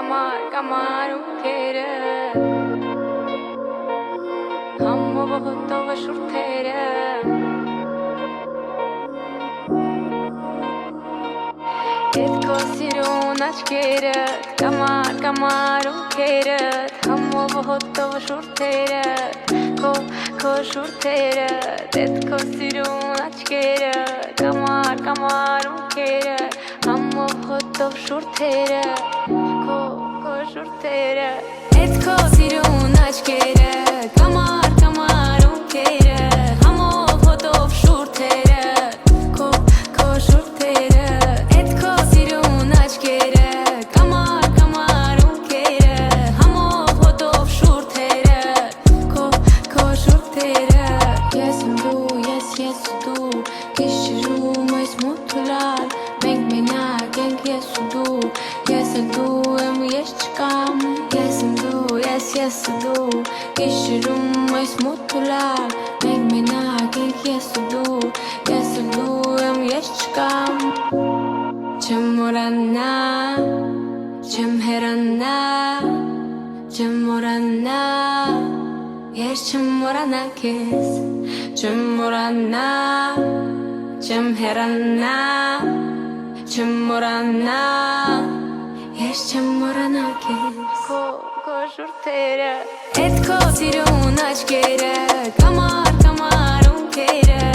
կամար ու կերը Համով հոտով շուրթերը Էդ քո սիրուն աչքերը Կամար ու կերը Համով հոտով շուրթերը Քո շուրթերը Էդ քո սիրուն աչքերը Կամար ու կերը Համով հոտով շուրթերը Քո շուրթերը Էդ քո սիրուն աչքերը Կամար ու կերը Համով հոտով շուրթերը Քո շուրթերը Էդ քո սիրուն աչքերը Կամար ու կերը Համով հոտով շուրթերը Քո շուրթերը Ես եմ դու, ես ու դու Գիշերում այս մութուլալ Մենք մենակ ենք ես ու դու Ես էլ դու եմ ես չկամ Ես եմ դու, ես ու դու Գիշերում այս մութուլալ Մենք մենակ ենք ես ու դու Ես էլ դու եմ ես չկամ Չեմ մորանա, չեմ հեռանա Չեմ մորանա Ես չեմ մորանա քեզ Չեմ մորանա Չեմ հեռանա Չեմ մորանա Ես չեմ մորանա քեզ Քո շուրթերը Էդ քո սիրուն աչքերը Կամար ու կերը